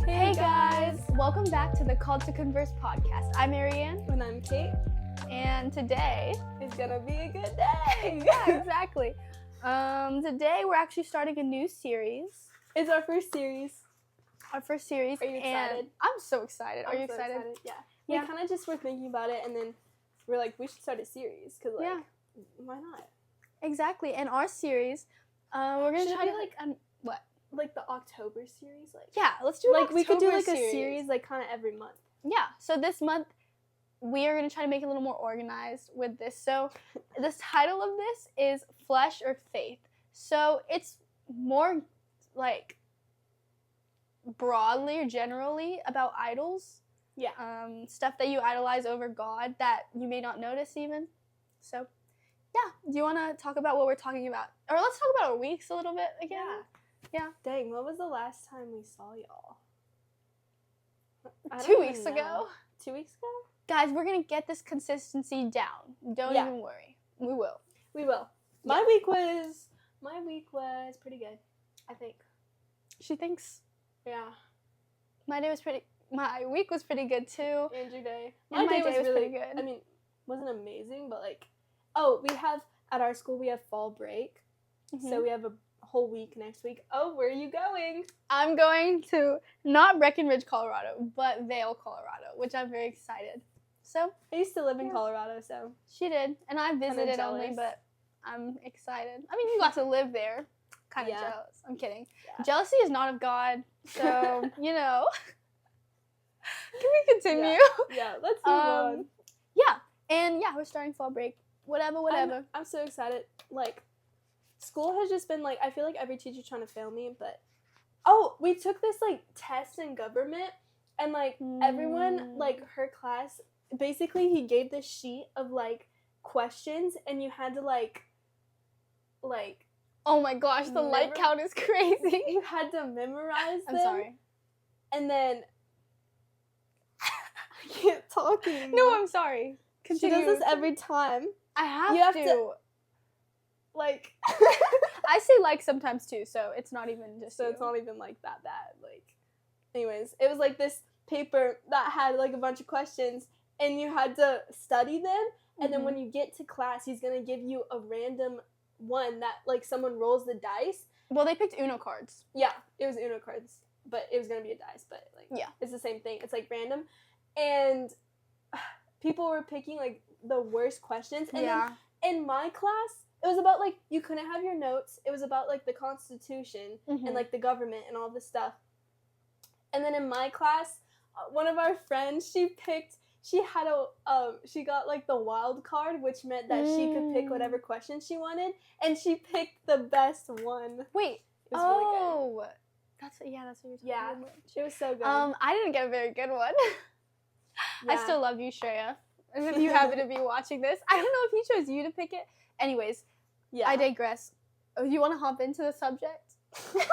Hey guys! Welcome back to the Called to Converse podcast. I'm Marianne. And I'm Kate. And today... It's gonna be a good day! Yeah, exactly. Today we're actually starting a new series. It's our first series. Our first series. Are you excited? And I'm so excited. Are you so excited? Yeah. Yeah. We kind of just were thinking about it, and then we're like, we should start a series, because, like, why not? Exactly. And our series, we're going to Should try it to... be, like, what? Like the October series? Like, Yeah, let's do like, we could do, like, October a series, like, kind of every month. Yeah, so this month we are going to try to make it a little more organized with this. So the title of this is Flesh or Faith. So it's more like broadly or generally about idols. Yeah. Stuff that you idolize over God that you may not notice even. So yeah, do you want to talk about what we're talking about? Or let's talk about our weeks a little bit again. Yeah. Dang, what was the last time we saw y'all? 2 weeks ago. 2 weeks ago? Guys, we're going to get this consistency down. Don't even worry. We will. We will. My week was pretty good, I think. She thinks. Yeah. My week was pretty good too. And your day. And my day was really pretty good. I mean, wasn't amazing, but like, we have, at our school, we have fall break. Mm-hmm. So we have a whole week next week. Oh, where are you going? I'm going to not Breckenridge, Colorado, but Vail, Colorado, which I'm very excited. So I used to live in Colorado, so. she did, and I visited only, jealous. but I'm excited. I mean, you got to live there. Kind of jealous. I'm kidding. Yeah. Jealousy is not of God, so you know. Can we continue? Yeah, let's move on. Yeah, and yeah, we're starting fall break. Whatever. I'm so excited. Like, school has just been like, I feel like every teacher's trying to fail me, but we took this like test in government, and like everyone, like her class, basically he gave this sheet of like questions, and you had to like oh my gosh, the light count is crazy. you had to memorize them. I'm sorry. And then I can't talk anymore. No, I'm sorry. Continue. She does this every time. I have, You have to. to- Like, I say like sometimes too, so it's not even just so you. it's not even like that bad. Like, anyways, it was like this paper that had like a bunch of questions, and you had to study them. And then when you get to class, he's gonna give you a random one that like someone rolls the dice. Well, they picked Uno cards. Yeah, it was Uno cards, but it was gonna be a dice. But like, it's the same thing. It's like random, and people were picking like the worst questions. And then in my class, it was about like you couldn't have your notes. It was about like the Constitution and like the government and all this stuff. And then in my class, one of our friends, she got like the wild card, which meant that she could pick whatever question she wanted, and she picked the best one. Wait. It was really good. That's what you're talking Yeah, about. it was so good. I didn't get a very good one. I Yeah. still love you, Shreya. And if you happen to be watching this, I don't know if he chose you to pick it. Anyways, Yeah. I digress. Oh, you want to hop into the subject? That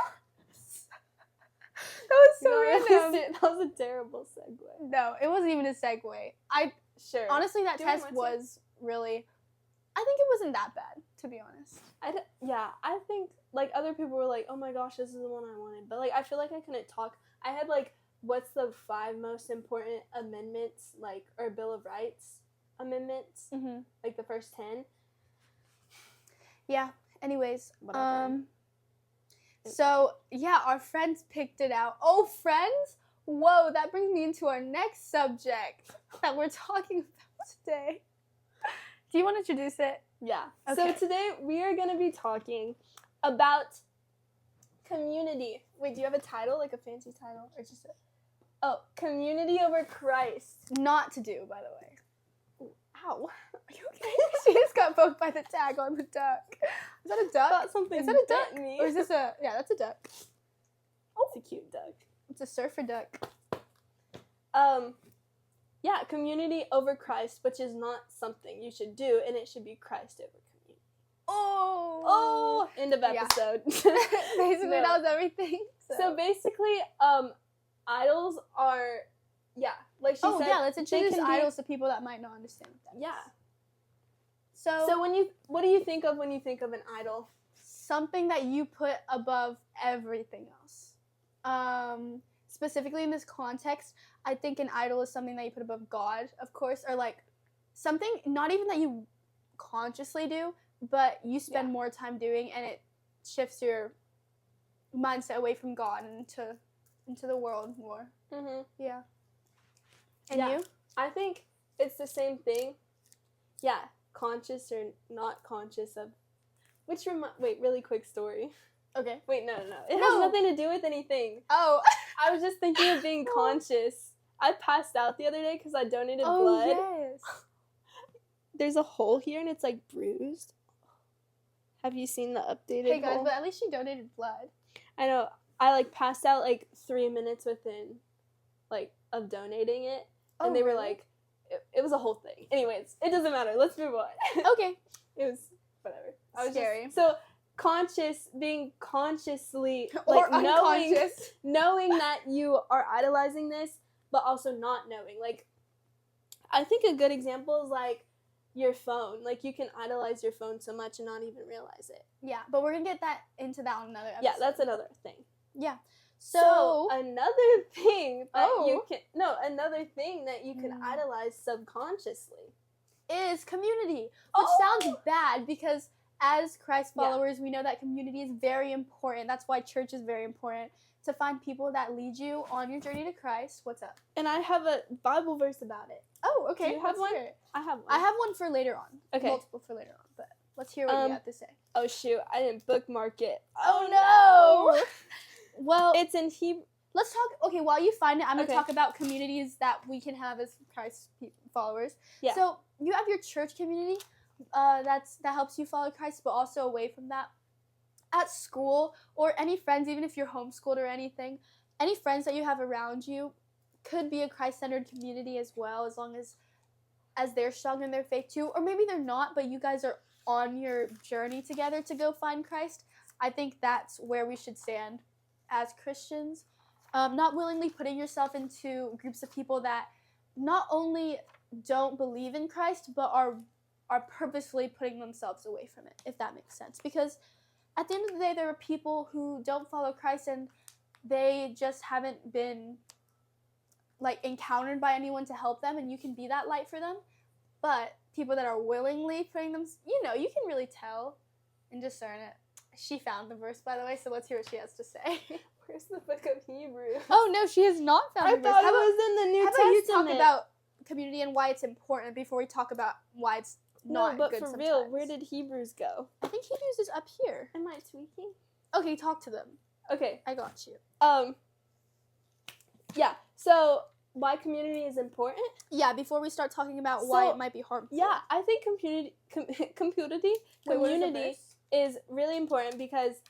was so random. That was a terrible segue. No, it wasn't even a segue. Sure. Honestly, that Do test it once, was really... I think it wasn't that bad, to be honest. I think, like, other people were like, oh my gosh, this is the one I wanted. But, like, I feel like I couldn't talk. I had, like, what's the 5 most important amendments, like, or Bill of Rights amendments? Mm-hmm. Like, the first 10. Yeah, anyways. Whatever. So, yeah, our friends picked it out. Oh, friends? Whoa, that brings me into our next subject that we're talking about today. Do you want to introduce it? Yeah. Okay. So, today we are going to be talking about community. Wait, do you have a title? Like a fancy title? Or just community over Christ. Not to do, by the way. Ow. Are you okay? She just got poked by the tag on the duck. Is that a duck? Thought something Is that a duck? bit me. Or is this a... Yeah, that's a duck. It's a cute duck. It's a surfer duck. Yeah, community over Christ, which is not something you should do, and it should be Christ over community. Oh! End of episode. Basically, No. that was everything. So basically, idols are, like she said. Let's introduce can be- idols to people that might not understand what that is. Yeah. So what do you think of when you think of an idol? Something that you put above everything else. Specifically in this context, I think an idol is something that you put above God, of course, or like something not even that you consciously do, but you spend more time doing, and it shifts your mindset away from God and into the world more. Mm-hmm. Yeah. And you? I think it's the same thing. Yeah, conscious or not conscious of. Really quick story. Okay. Wait, no. It has nothing to do with anything. Oh. I was just thinking of being conscious. I passed out the other day because I donated blood. Oh, yes. There's a hole here and it's like bruised. Have you seen the updated Hey guys, hole? but at least you donated blood. I know. I like passed out like 3 minutes within like of donating it. And they were like, it was a whole thing. Anyways, it doesn't matter. Let's move on. Okay. It was whatever. I was scary. So being consciously or like unconscious. knowing that you are idolizing this, but also not knowing. Like, I think a good example is like your phone. Like, you can idolize your phone so much and not even realize it. Yeah, but we're gonna get into that on another episode. Yeah, that's another thing. Yeah. So another thing that you can idolize subconsciously is community, which sounds bad because as Christ followers, we know that community is very important. That's why church is very important, to find people that lead you on your journey to Christ. What's up? And I have a Bible verse about it. Oh, okay. Do you have one? I have one. I have one for later on. Okay. Multiple for later on, but let's hear what you have to say. Oh, shoot. I didn't bookmark it. Oh, no! Well, it's in Hebrew. Let's talk. Okay, while you find it, I'm going to talk about communities that we can have as Christ followers. Yeah. So you have your church community that helps you follow Christ, but also away from that. At school, or any friends, even if you're homeschooled or anything, any friends that you have around you could be a Christ-centered community as well, as long as they're strong in their faith too. Or maybe they're not, but you guys are on your journey together to go find Christ. I think that's where we should stand as Christians. Not willingly putting yourself into groups of people that not only don't believe in Christ, but are purposefully putting themselves away from it, if that makes sense. Because at the end of the day, there are people who don't follow Christ and they just haven't been like encountered by anyone to help them, and you can be that light for them. But people that are willingly putting them, you can really tell and discern it. She found the verse, by the way, so let's hear what she has to say. Where's the book of Hebrews? Oh, no, she has not found the verse. I thought it was in the New Testament. How about you talk about community and why it's important before we talk about why it's not good sometimes. No, but for real, where did Hebrews go? I think Hebrews is up here. Am I tweaking? Okay, talk to them. Okay. I got you. Yeah, so why community is important? Yeah, before we start talking about why it might be harmful. Yeah, I think community is really important because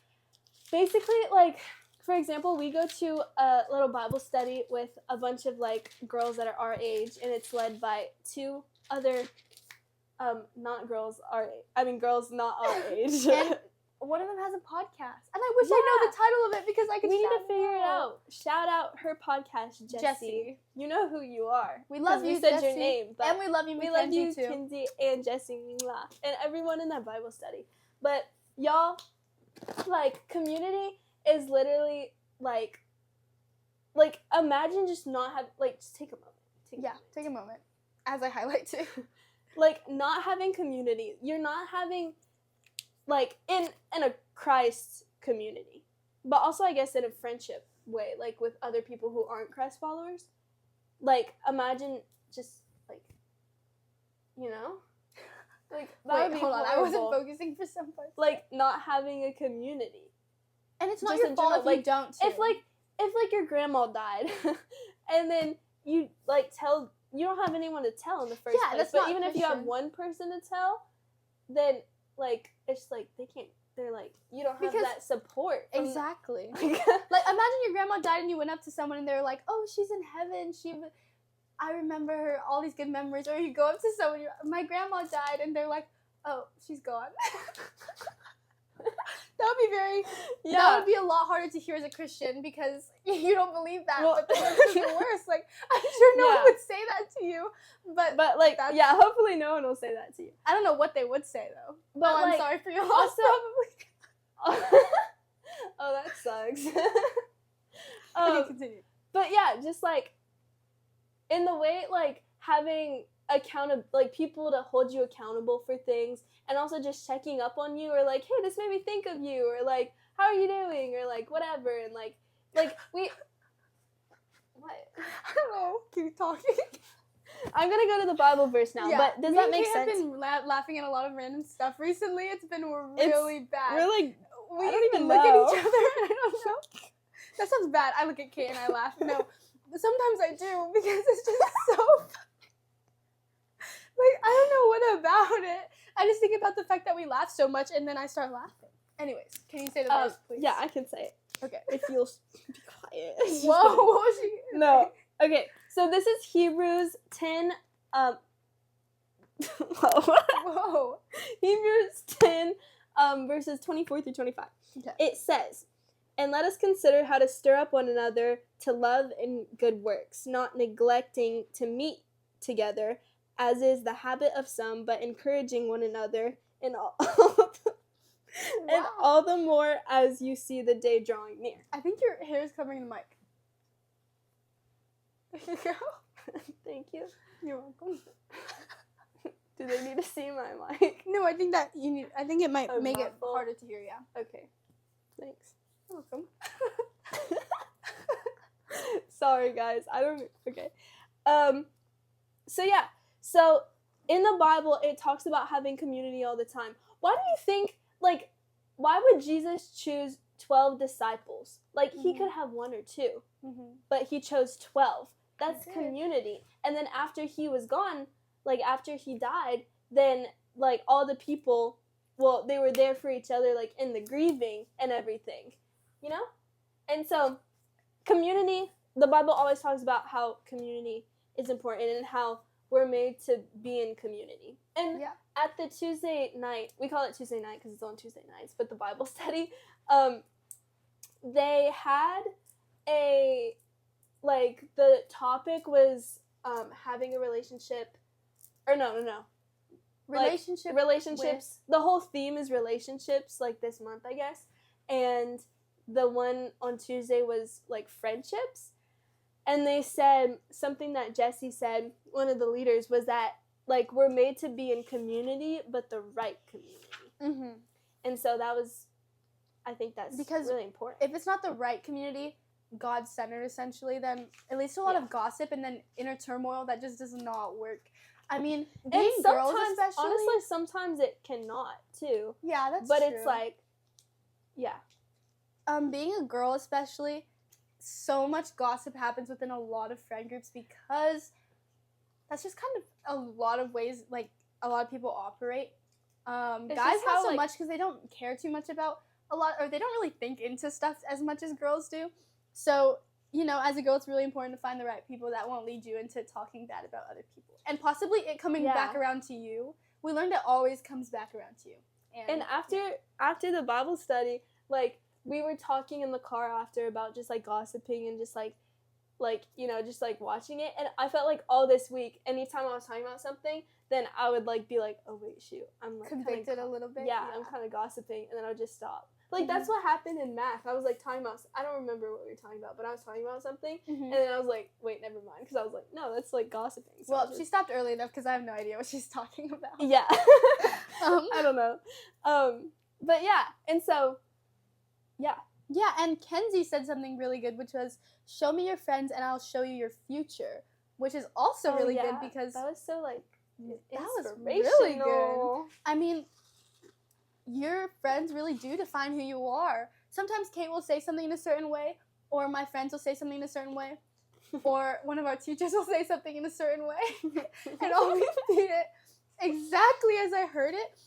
basically, like, for example, we go to a little Bible study with a bunch of, like, girls that are our age, and it's led by 2 other, girls not our age. And one of them has a podcast. And I wish I know the title of it because I could We need to figure it out. Shout out her podcast, Jessie. You know who you are. We love you, said Jessie. Your name. But and we love you, Mackenzie, we love you, too. Kinsey and Jessie Mingla. And everyone in that Bible study. But, y'all, like, community is literally, like, imagine just not have, like, just take a moment. Take a moment. As I highlight, too. Like, not having community. You're not having, like, in a Christ community. But also, I guess, in a friendship way. Like, with other people who aren't Christ followers. Like, imagine just, like, Like, that would be hold on. horrible. I wasn't focusing for some parts. Like, not having a community. And it's not your fault if you don't, too. If your grandma died, and then you, like, you don't have anyone to tell in the first place. That's but not even Christian. if you have one person to tell, then, like, it's like, they're like, you don't have that support. Exactly. Like, imagine your grandma died and you went up to someone and they were like, oh, she's in heaven. I remember her, all these good memories. Or you go up to someone, my grandma died, and they're like, oh, she's gone. That would be very. Yeah. That would be a lot harder to hear as a Christian because you don't believe that. Well, but then it's even worse. Like, I'm sure no one would say that to you. But like, hopefully no one will say that to you. I don't know what they would say though. But I'm sorry for your loss, probably. Oh, that sucks. Okay, continue. But yeah, just like in the way, like having people to hold you accountable for things, and also just checking up on you, or like, hey, this made me think of you, or like, how are you doing, or like whatever, and like we. What? I don't know. Keep talking. I'm gonna go to the Bible verse now, but does that make sense? I've been laughing at a lot of random stuff recently. It's been really bad. Really, we I don't even look know. at each other and I don't know. That sounds bad. I look at Kate and I laugh. No, sometimes I do because it's just so. Like, I don't know what about it. I just think about the fact that we laugh so much and then I start laughing. Anyways, can you say the verse, please? Yeah, I can say it. Okay. If you'll be quiet. Whoa, what was she? No. Okay, so this is Hebrews 10, Whoa. Hebrews 10, verses 24 through 25. Okay. It says, "And let us consider how to stir up one another to love and good works, not neglecting to meet together, as is the habit of some, but encouraging one another, and all the more as you see the day drawing near." I think your hair is covering the mic. There you go. Thank you. You're welcome. Do they need to see my mic? No, I think that you need. I think it might make it harder to hear. Yeah. Okay. Thanks. You're welcome. Sorry, guys. Okay. So yeah. So in the Bible, it talks about having community all the time. Why do you think, like, why would Jesus choose 12 disciples? Like, he could have 1 or 2, but he chose 12. That's community. And then after he was gone, like, after he died, then, like, all the people, well, they were there for each other, like, in the grieving and everything, you know? And so, community, the Bible always talks about how community is important and how we're made to be in community. And at the Tuesday night, we call it Tuesday night because it's on Tuesday nights, but the Bible study, they had the topic was having a relationship, or no. Relationships. The whole theme is relationships, like this month, I guess. And the one on Tuesday was like friendships. And they said something that Jesse said, one of the leaders, was that like we're made to be in community, but the right community. And so that was, I think that's really important. If it's not the right community, God-centered essentially, then it leads to a lot of gossip and then inner turmoil that just does not work. I mean, being girls especially. Honestly, sometimes it cannot too. Yeah, that's true. But it's like, being a girl especially, so much gossip happens within a lot of friend groups because that's just kind of a lot of ways, like, a lot of people operate. Guys not so much because they don't care too much about a lot, or they don't really think into stuff as much as girls do. So, you know, as a girl, it's really important to find the right people that won't lead you into talking bad about other people. And possibly it coming back around to you. We learned it always comes back around to you. And after the Bible study, like, we were talking in the car after about just, like, gossiping and just, like, you know, just, like, watching it. And I felt like all this week, anytime I was talking about something, then I would, like, be like, oh, wait, shoot. I'm, like, convicted a little bit. Yeah, I'm kind of gossiping. And then I would just stop. Like, that's what happened in math. I was, like, talking about, I don't remember what we were talking about, but I was talking about something. And then I was like, wait, never mind. Because I was like, no, that's, like, gossiping. So well, she stopped early enough because I have no idea what she's talking about. Yeah. I don't know. But, yeah. And so, yeah. Yeah, and Kenzie said something really good, which was, show me your friends and I'll show you your future, which is also really good because... That was so, like, that was really good. I mean, your friends really do define who you are. Sometimes Kate will say something in a certain way, or my friends will say something in a certain way, or one of our teachers will say something in a certain way, and I'll repeat it exactly as I heard it,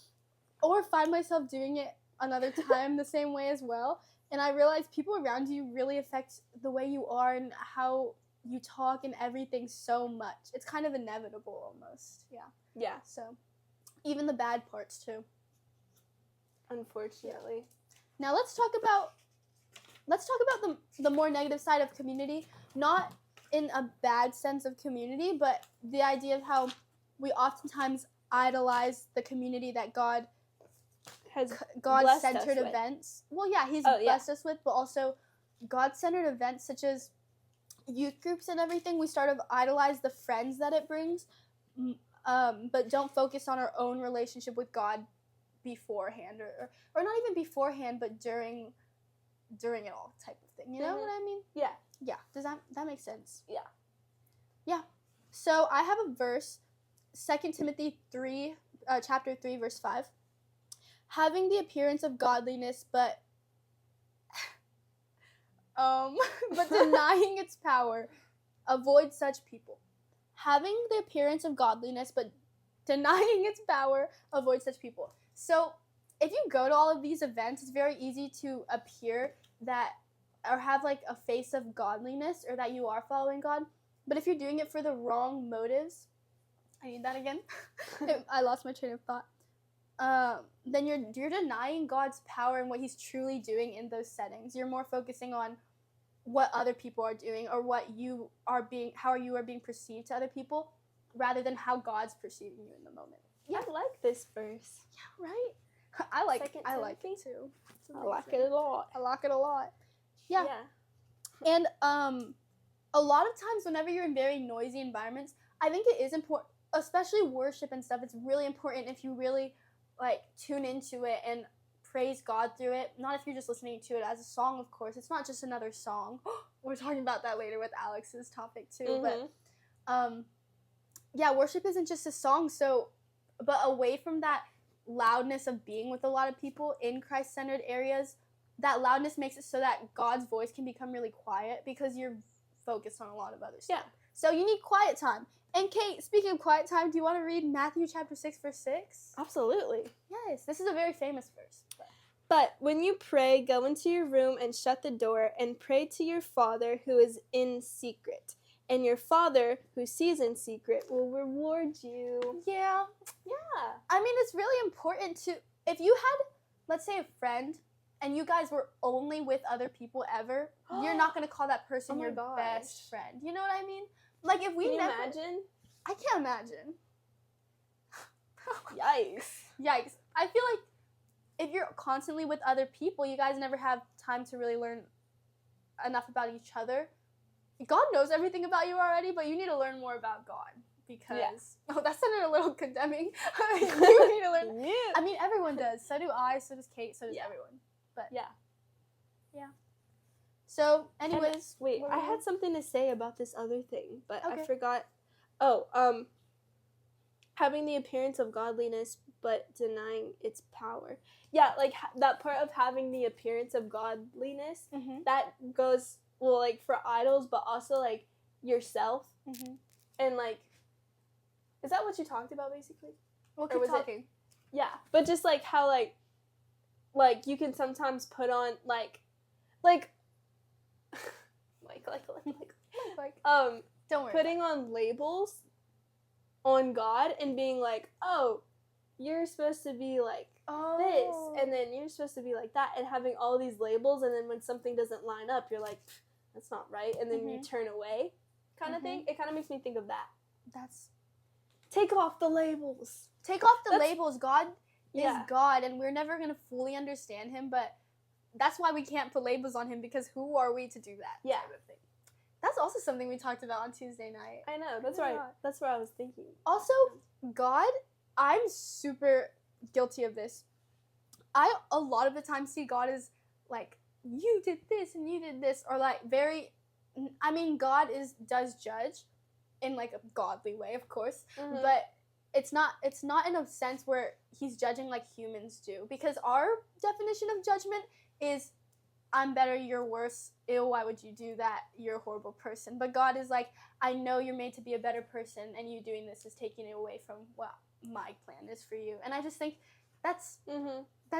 or find myself doing it another time the same way as well. And I realize people around you really affect the way you are and how you talk and everything so much. It's kind of inevitable almost. Yeah. Yeah. So, even the bad parts too. Unfortunately. Now let's talk about the more negative side of community, not in a bad sense of community, but the idea of how we oftentimes idolize the community that God centered events. Well, yeah, he's blessed us with, but also God-centered events such as youth groups and everything. We start to idolize the friends that it brings, but don't focus on our own relationship with God beforehand, or not even beforehand, but during it all type of thing. You know what I mean? Yeah. Yeah. Does that make sense? Yeah. Yeah. So I have a verse, 2 Timothy 3, chapter 3, verse 5. Having the appearance of godliness, but denying its power, avoid such people. Having the appearance of godliness, but denying its power, avoid such people. So if you go to all of these events, it's very easy to appear that, or have like a face of godliness, or that you are following God. But if you're doing it for the wrong motives, I need that again. I lost my train of thought. Then you're denying God's power and what He's truly doing in those settings. You're more focusing on what other people are doing, or how you are being perceived to other people, rather than how God's perceiving you in the moment. Yeah, I like this verse. Yeah, right. I like it too. I like it a lot. I like it a lot. Yeah. And a lot of times, whenever you're in very noisy environments, I think it is important, especially worship and stuff. It's really important if you really tune into it and praise God through it. Not if you're just listening to it as a song, of course. It's not just another song. We're talking about that later with Alex's topic too. Mm-hmm. But worship isn't just a song. But away from that loudness of being with a lot of people in Christ-centered areas, that loudness makes it so that God's voice can become really quiet because you're focused on a lot of other stuff. Yeah. So you need quiet time. And Kate, speaking of quiet time, do you want to read Matthew chapter 6, verse 6? Absolutely. Yes, this is a very famous verse. But when you pray, go into your room and shut the door and pray to your Father who is in secret. And your Father who sees in secret will reward you. Yeah. Yeah. I mean, it's really important to, if you had, let's say, a friend, and you guys were only with other people ever, you're not going to call that person your best friend. You know what I mean? Like, if we Can you imagine? I can't imagine. Yikes. I feel like if you're constantly with other people, you guys never have time to really learn enough about each other. God knows everything about you already, but you need to learn more about God. Because, that sounded a little condemning. You need to learn. Yeah. I mean, everyone does. So do I, so does Kate, so does everyone. But yeah. So, anyways. Wait, I had something to say about this other thing, but okay. I forgot. Having the appearance of godliness, but denying its power. Yeah, like that part of having the appearance of godliness, that goes, well, like for idols, but also like yourself. And like, is that what you talked about basically? We'll keep talking. Yeah, but just like how like you can sometimes put on like don't worry. Putting on labels on God and being like, oh, you're supposed to be like this, and then you're supposed to be like that, and having all these labels, and then when something doesn't line up, you're like, that's not right, and then you turn away, kind of thing. It kind of makes me think of that. Take off the labels. Take off the labels. God is God, and we're never gonna fully understand Him, but that's why we can't put labels on Him, because who are we to do that? Yeah. Type of thing. That's also something we talked about on Tuesday night. I know. That's right. That's what I was thinking. Also, God, I'm super guilty of this. I a lot of the time see God as like, you did this and you did this, or like God does judge in like a godly way, of course, but it's not in a sense where He's judging like humans do, because our definition of judgment is, I'm better, you're worse, ew, why would you do that, you're a horrible person. But God is like, I know you're made to be a better person, and you doing this is taking it away from what my plan is for you. And I just think that's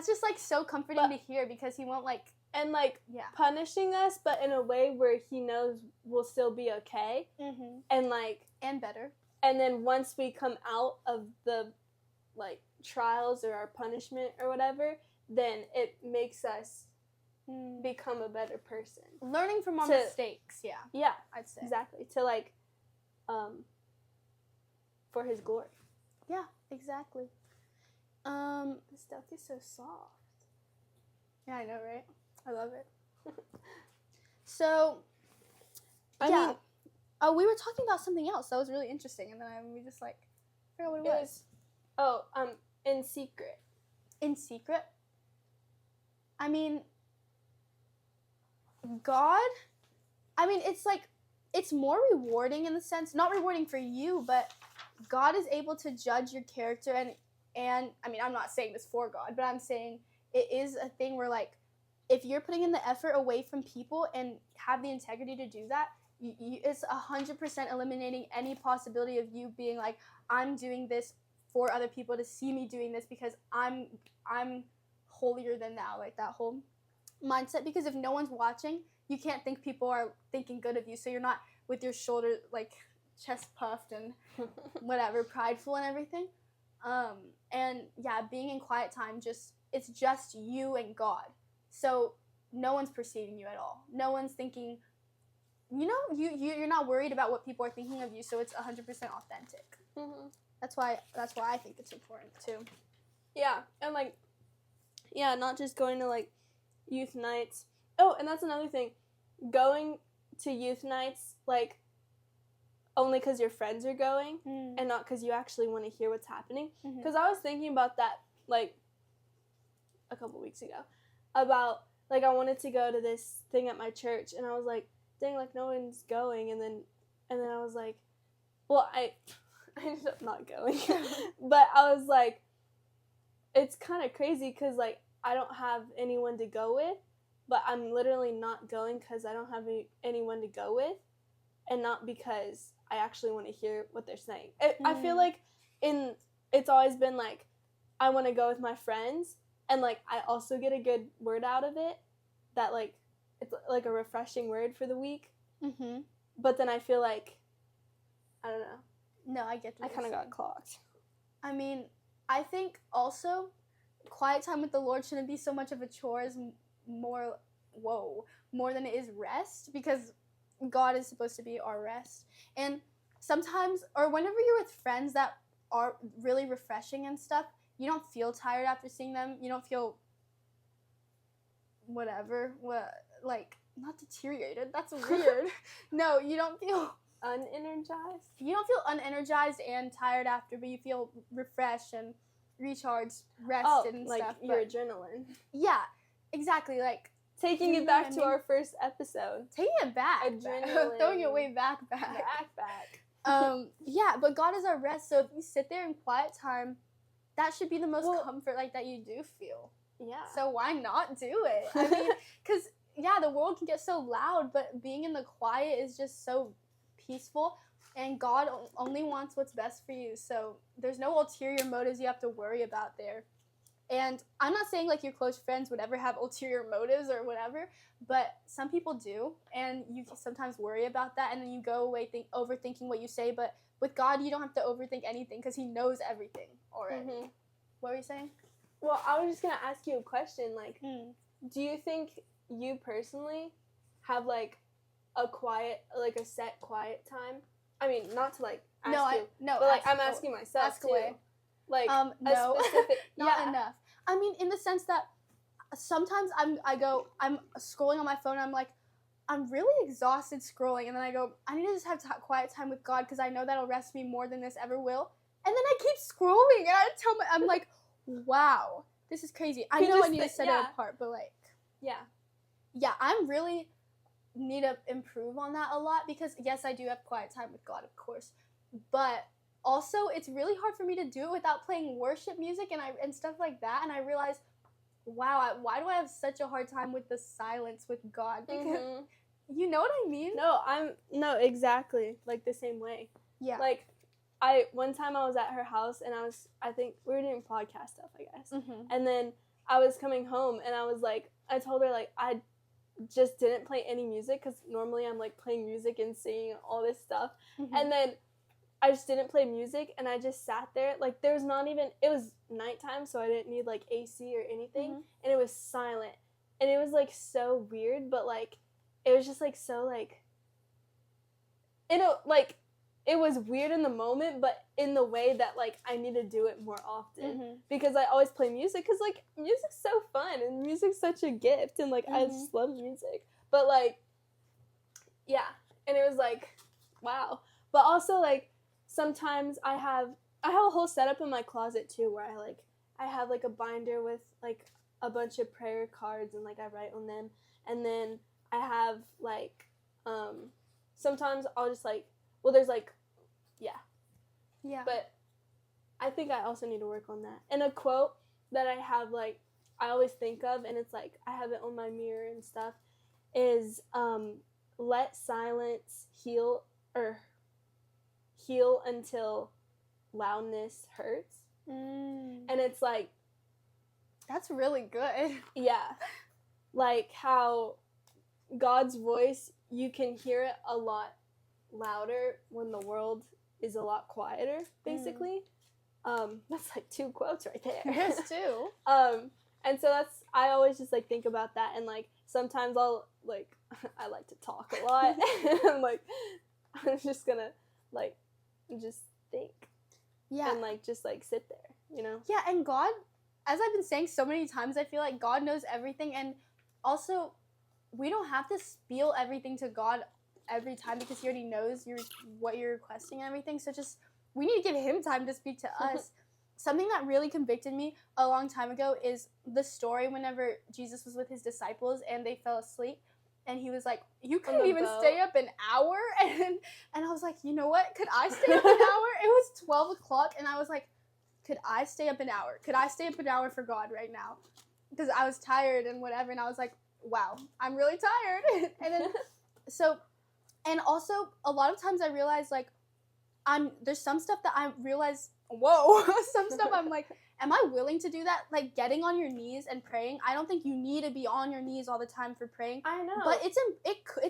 just like so comforting to hear, because He won't punishing us, but in a way where He knows we'll still be okay, and better. And then once we come out of the like trials or our punishment or whatever, then it makes us become a better person. Learning from our mistakes, yeah. Yeah, I'd say. Exactly. To like, for his glory. Yeah, exactly. This stuff is so soft. Yeah, I know, right? I love it. So, I mean, we were talking about something else that was really interesting, and then we just like forgot what it was. In secret. In secret? I mean, God. I mean, it's like it's more rewarding in the sense, not rewarding for you, but God is able to judge your character, and I mean, I'm not saying this for God, but I'm saying it is a thing where like if you're putting in the effort away from people and have the integrity to do that, it's 100% eliminating any possibility of you being like, I'm doing this for other people to see me doing this because I'm holier than thou, like that whole mindset. Because if no one's watching, you can't think people are thinking good of you, so you're not with your shoulders like chest puffed and whatever, prideful and everything. And yeah, being in quiet time, it's just you and God. So no one's perceiving you at all. No one's thinking, you're not worried about what people are thinking of you. So it's 100% authentic. Mm-hmm. That's why I think it's important too. Yeah, and like, yeah, not just going to like youth nights. Oh, and that's another thing, going to youth nights like only because your friends are going and not because you actually want to hear what's happening. Because I was thinking about that like a couple weeks ago about like I wanted to go to this thing at my church and I was like, dang, like no one's going, and then I was like, well, I ended up not going. But I was like, it's kind of crazy because like I don't have anyone to go with, but I'm literally not going because I don't have anyone to go with, and not because I actually want to hear what they're saying. I feel like it's always been like I want to go with my friends, and like I also get a good word out of it, that like it's like a refreshing word for the week. But then I feel like, I don't know. No, I get. I kind of got clocked. I mean, I think also quiet time with the Lord shouldn't be so much of a chore as more than it is rest, because God is supposed to be our rest. And sometimes, or whenever you're with friends that are really refreshing and stuff, you don't feel tired after seeing them. You don't feel like not deteriorated. That's weird. No, you don't feel unenergized. You don't feel unenergized and tired after, but you feel refreshed and recharged, rested and like stuff. Your adrenaline. Yeah, exactly. Like taking it back to our first episode. Taking it back. Adrenaline. Throwing it way back. Yeah, but God is our rest. So if you sit there in quiet time, that should be the most comfort like that you do feel. Yeah. So why not do it? I mean, because yeah, the world can get so loud, but being in the quiet is just so peaceful, and God only wants what's best for you. So there's no ulterior motives you have to worry about there. And I'm not saying like your close friends would ever have ulterior motives or whatever, but some people do, and you can sometimes worry about that, and then you go away overthinking what you say. But with God, you don't have to overthink anything because He knows everything already. What were you saying? Well, I was just gonna ask you a question. Like, do you think you personally have like a set quiet time? I mean, not to like ask you, but like I'm asking myself ask too. Away. Like no, a specific, not enough. I mean, in the sense that sometimes I'm scrolling on my phone. And I'm like, I'm really exhausted scrolling, and then I go, I need to just have quiet time with God because I know that'll rest me more than this ever will. And then I keep scrolling, and I'm like, wow, this is crazy. I know I need to set it apart, but like, yeah, I'm really need to improve on that a lot, because yes, I do have quiet time with God, of course, but also it's really hard for me to do it without playing worship music and stuff like that. And I realized, wow, why do I have such a hard time with the silence with God? Because you know what I mean? No, exactly, like the same way. Yeah. Like one time I was at her house, and I think we were doing podcast stuff, I guess. And then I was coming home, and I was like, I told her like I just didn't play any music because normally I'm like playing music and singing all this stuff. And then I just didn't play music, and I just sat there. Like, there was not even, it was nighttime, so I didn't need, like, AC or anything, and it was silent. And it was, like, so weird, but, like, it was just, like, so, like, like, it was weird in the moment, but in the way that, like, I need to do it more often. Because I always play music, because, like, music's so fun, and music's such a gift, and, like, I just love music. But, like, yeah, and it was, like, wow. But also, like, sometimes I have a whole setup in my closet, too, where I have, like, a binder with, like, a bunch of prayer cards, and, like, I write on them. And then I have, like, sometimes I'll just, like, well, there's, like, yeah. But I think I also need to work on that. And a quote that I have, like, I always think of, and it's, like, I have it on my mirror and stuff, is, let silence heal until loudness hurts. And it's, like, that's really good. Yeah. Like, how God's voice, you can hear it a lot louder when the world is a lot quieter, basically. That's, like, 2 quotes right there. There's 2. And so I always just, like, think about that, and, like, sometimes I'll, like, I like to talk a lot, and I'm, like, I'm just gonna, like, just think. Yeah. And, like, just, like, sit there, you know? Yeah, and God, as I've been saying so many times, I feel like God knows everything, and also, we don't have to spiel everything to God every time, because he already knows what you're requesting and everything, so just, we need to give him time to speak to us. Something that really convicted me a long time ago is the story whenever Jesus was with his disciples and they fell asleep, and he was like, you couldn't even stay up an hour, and I was like, you know what, could I stay up an hour? It was 12 o'clock, and I was like, could I stay up an hour? Could I stay up an hour for God right now? Because I was tired and whatever, and I was like, wow, I'm really tired. And then, and also, a lot of times I realize, like, there's some stuff that I realize, some stuff I'm like, am I willing to do that? Like, getting on your knees and praying, I don't think you need to be on your knees all the time for praying. I know. But it's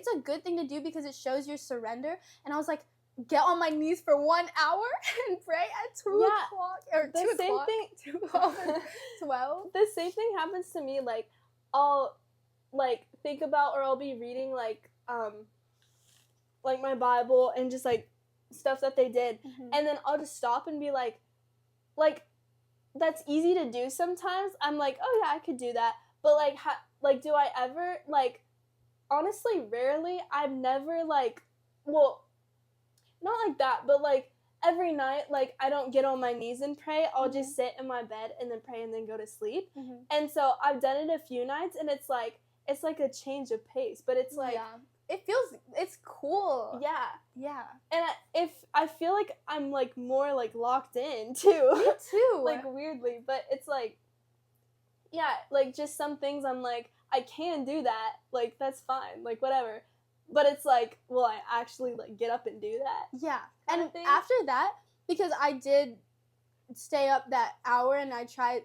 a good thing to do because it shows your surrender. And I was like, get on my knees for 1 hour and pray at 2 o'clock. Or the 2 same o'clock. thing. 12. The same thing happens to me. Like, I'll, like, think about, or I'll be reading, like my Bible and just, like, stuff that they did. And then I'll just stop and be like, that's easy to do sometimes. I'm like, oh yeah, I could do that. But, like, do I ever, like, honestly, rarely. I've never, like, well, not like that, but, like, every night, like, I don't get on my knees and pray. I'll just sit in my bed and then pray and then go to sleep. And so I've done it a few nights, and it's like a change of pace, but it's like, it's cool. Yeah. And I feel like I'm, like, more, like, locked in, too. Me too. Like, weirdly, but it's like, yeah, like, just some things I'm like, I can do that, like, that's fine, like, whatever. But it's like, will I actually, like, get up and do that? Yeah. And after that, because I did stay up that hour and I tried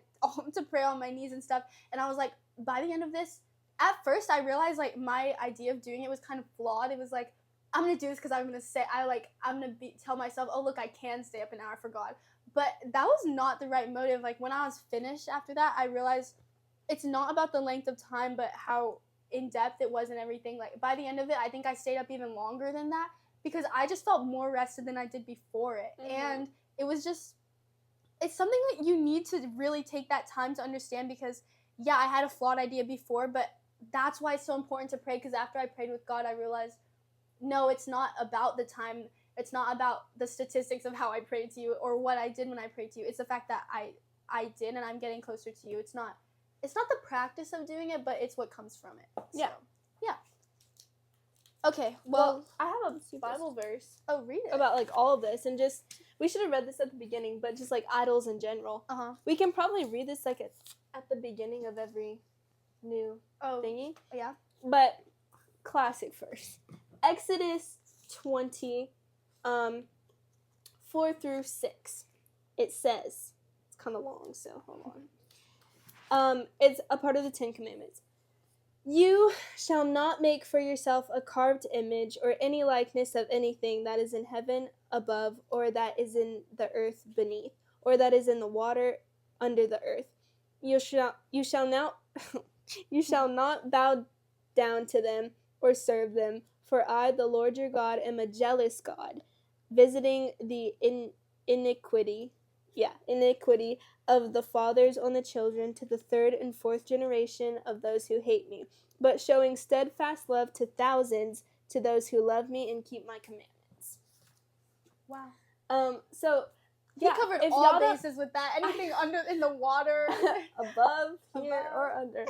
to pray on my knees and stuff, and I was like, by the end of this, at first I realized, like, my idea of doing it was kind of flawed. It was like, I'm going to do this because I'm going to tell myself, oh, look, I can stay up an hour for God. But that was not the right motive. Like, when I was finished after that, I realized it's not about the length of time, but how in-depth it was and everything. Like, by the end of it, I think I stayed up even longer than that because I just felt more rested than I did before it. And it was just, it's something that you need to really take that time to understand because, yeah, I had a flawed idea before, but that's why it's so important to pray, because after I prayed with God, I realized, no, it's not about the time. It's not about the statistics of how I prayed to you or what I did when I prayed to you. It's the fact that I did and I'm getting closer to you. It's not the practice of doing it, but it's what comes from it. So, yeah. Okay, well, I have a Bible verse. Oh, read it. About, like, all of this, and just, we should have read this at the beginning, but just, like, idols in general. We can probably read this, like, at the beginning of every new thingy. Yeah. But, classic verse. Exodus 20, 4 through 6. It says, it's kind of long, so hold on. It's a part of the 10 Commandments. You shall not make for yourself a carved image or any likeness of anything that is in heaven above, or that is in the earth beneath, or that is in the water under the earth. You shall not you shall not bow down to them or serve them, for I, the Lord your God, am a jealous God, visiting the iniquity of the fathers on the children to the third and fourth generation of those who hate me, but showing steadfast love to thousands, to those who love me and keep my commandments. Wow. So he covered all bases with that. Anything under in the water, above, here, or under.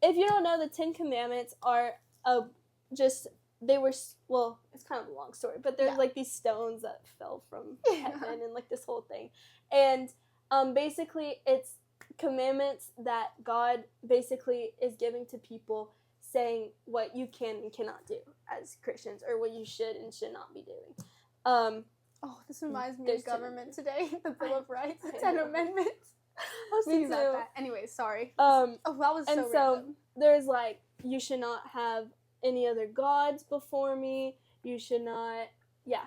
If you don't know, the 10 Commandments are it's kind of a long story, but there's like these stones that fell from heaven and like this whole thing. And basically it's commandments that God basically is giving to people, saying what you can and cannot do as Christians, or what you should and should not be doing. This reminds me of government today. The Bill of Rights, the 10 Amendments. I was thinking about that. Anyway, sorry. That was so random. So there's like, you should not have any other gods before me. You should not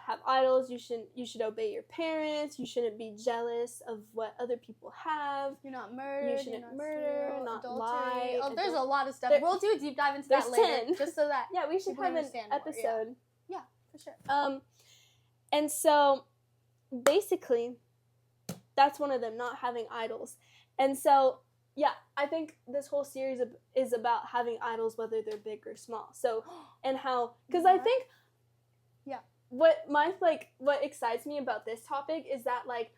have idols. You should obey your parents. You shouldn't be jealous of what other people have. You're not murdered. You shouldn't murder, not lie. There's a lot of stuff. We'll do a deep dive into that later. 10. Just so that we should have an episode. Yeah, for sure. And so basically that's one of them, not having idols. And so I think this whole series is about having idols, whether they're big or small. So, and how, because I think what excites me about this topic is that like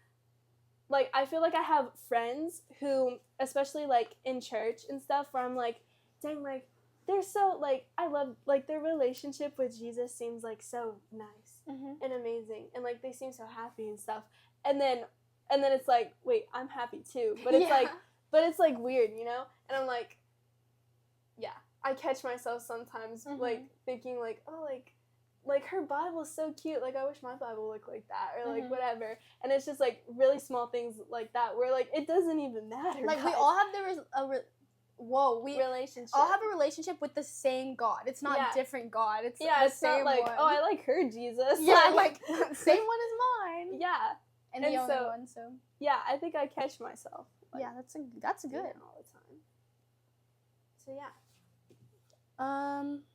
I feel like I have friends who, especially like in church and stuff, where I'm like, dang, like they're so like, I love like their relationship with Jesus seems like so nice and amazing, and like they seem so happy and stuff, and then it's like, wait, I'm happy too, but it's like weird, you know? And I'm like, I catch myself sometimes like thinking like, oh, like her Bible's so cute, like I wish my Bible looked like that, or like whatever. And it's just like really small things like that where like it doesn't even matter. Like, guys, we all have relationship. All have a relationship with the same God. It's not different God. It's the same not like one. Oh, I like her Jesus. Yeah, like same one as mine. Yeah, and the only one. So I think I catch myself. Like, that's good all the time. So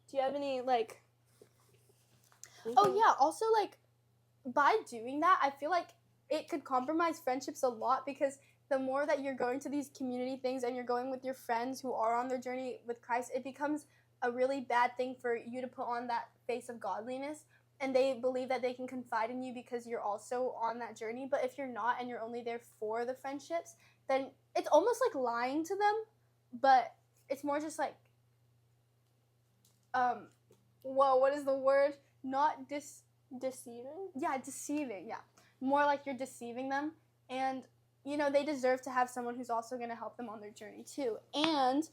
do you have any like? Oh yeah. Also, like, by doing that, I feel like it could compromise friendships a lot, because the more that you're going to these community things and you're going with your friends who are on their journey with Christ, it becomes a really bad thing for you to put on that face of godliness, and they believe that they can confide in you because you're also on that journey. But if you're not, and you're only there for the friendships, then it's almost like lying to them, but it's more just like, what is the word? Not deceiving? Yeah, deceiving, yeah. More like you're deceiving them, and, you know, they deserve to have someone who's also going to help them on their journey, too. And,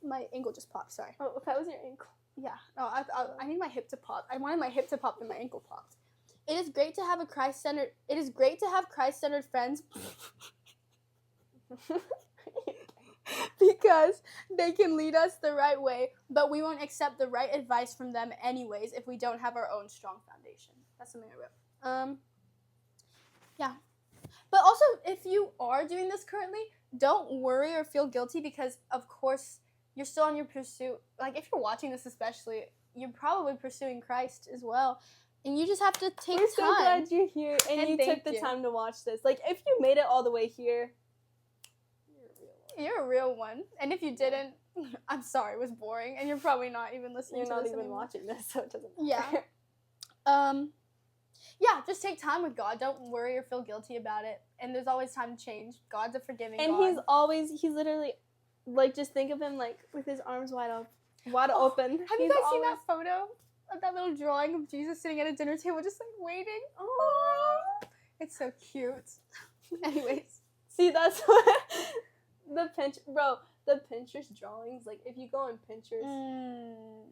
my ankle just popped, sorry. Oh, that was your ankle. Yeah, no, I need my hip to pop. I wanted my hip to pop, and my ankle popped. It is great to have Christ-centered friends because they can lead us the right way, but we won't accept the right advice from them anyways if we don't have our own strong foundation. That's something I wrote. Yeah. But also, if you are doing this currently, don't worry or feel guilty, because, of course, you're still on your pursuit. Like, if you're watching this especially, you're probably pursuing Christ as well. And you just have to take time. We're so glad you're here and you took the time to watch this. Like, if you made it all the way here, you're a real one. And if you didn't, I'm sorry, it was boring. And you're probably not even listening to this You're not even anymore. watching this, so it doesn't matter. Yeah. Yeah, just take time with God. Don't worry or feel guilty about it. And there's always time to change. God's a forgiving God. And he's literally, like, just think of him, like, with his arms wide open. Have you guys seen that photo of that little drawing of Jesus sitting at a dinner table just, like, waiting? Oh, it's so cute. Anyways. See, that's what the Pinterest drawings, like, if you go on Pinterest.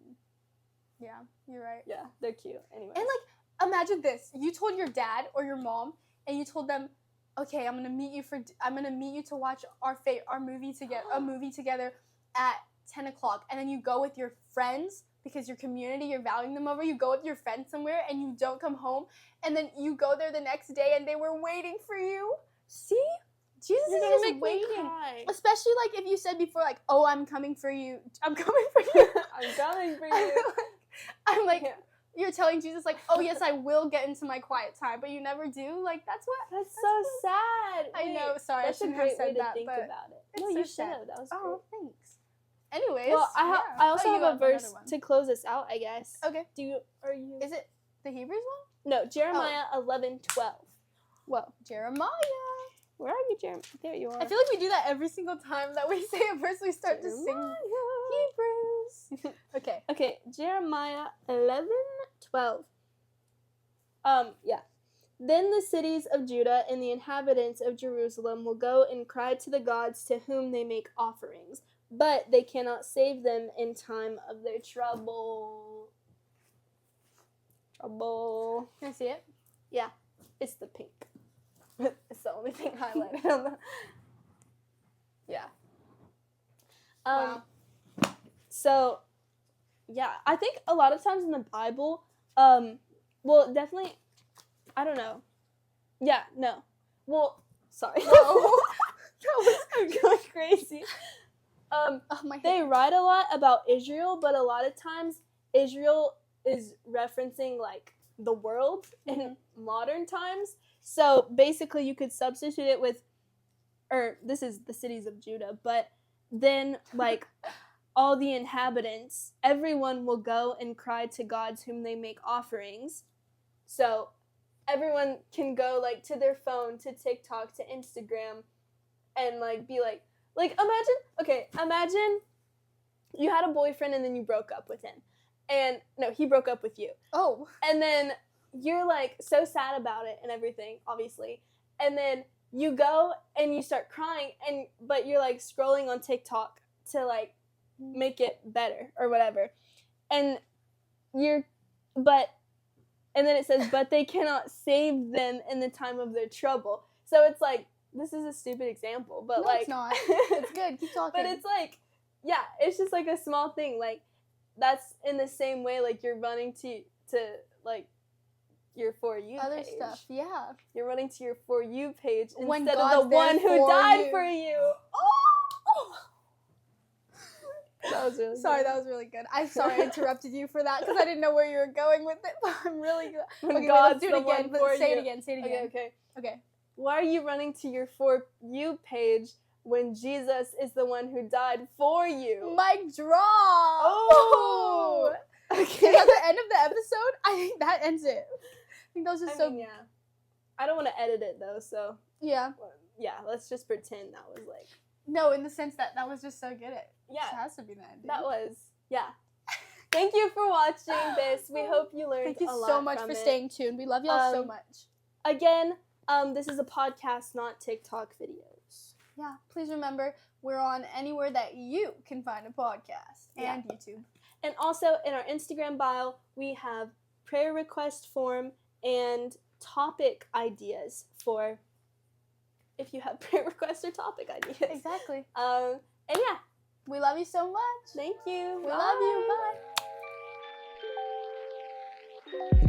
Yeah, you're right. Yeah, they're cute. Anyway. And, like, imagine this. You told your dad or your mom, and you told them, okay, I'm gonna meet you to watch our movie together at 10 o'clock, and then you go with your friends because your community, you're valuing them over, you go with your friends somewhere and you don't come home, and then you go there the next day and they were waiting for you. See? Jesus is just waiting. Especially, like, if you said before, like, oh, I'm coming for you. I'm coming for you. I'm coming for you. I'm like, you're telling Jesus, like, oh, yes, I will get into my quiet time, but you never do. Like, that's so sad. I know. Sorry, I shouldn't have said that. Think but about it. No, you should have. That was great. Oh, thanks. Anyways. Well, I also have a verse to close us out, I guess. Okay. Is it the Hebrews one? No, Jeremiah 11:12. Whoa, Jeremiah. Where are you, Jeremiah? There you are. I feel like we do that every single time that we say a verse, we start to sing Hebrews. Okay, Jeremiah 11:12. Yeah. Then the cities of Judah and the inhabitants of Jerusalem will go and cry to the gods to whom they make offerings, but they cannot save them in time of their trouble. Trouble. Can I see it? Yeah, it's the pink. It's the only thing highlighted on the... Yeah. Wow. So, yeah, I think a lot of times in the Bible, well, definitely, I don't know. Yeah, no. Well, sorry. I'm going crazy. They write a lot about Israel, but a lot of times Israel is referencing, like, the world in modern times. So basically you could substitute it with, this is the cities of Judah, but then, like, all the inhabitants, everyone will go and cry to gods whom they make offerings. So everyone can go, like, to their phone, to TikTok, to Instagram, and, like, be like, imagine you had a boyfriend and then you broke up with him. And, no, he broke up with you. Oh. And then you're, like, so sad about it and everything, obviously. And then you go and you start crying, but you're, like, scrolling on TikTok to, like, make it better or whatever. And then it says, but they cannot save them in the time of their trouble. So it's, like, this is a stupid example, but, no, like... it's not. It's good. Keep talking. But it's, like, yeah, it's just, like, a small thing. Like, that's in the same way, like, you're running to like, your For You page. Other stuff, yeah. You're running to your For You page when instead God's of the one who died for you. Oh! That was really Sorry, good. that was really good. I'm sorry I interrupted you for that because I didn't know where you were going with it, but I'm really good. Okay, let's do it again. Say it again. Okay. Why are you running to your For You page when Jesus is the one who died for you? Mic drop! Oh! Okay. Is that the end of the episode? I think that ends it. I think that was just yeah. I don't want to edit it, though, so... Yeah. Yeah, let's just pretend that was, like... No, in the sense that was just so good. It has to be the ending. That was... Yeah. Thank you for watching this. We hope you learned a lot from it. Thank you so much for staying tuned. We love y'all so much. Again, this is a podcast, not TikTok videos. Yeah, please remember, we're on anywhere that you can find a podcast. And YouTube. And also, in our Instagram bio, we have prayer request form and topic ideas for if you have prayer requests or topic ideas. Exactly. And yeah. We love you so much. Thank you. We love you. Bye.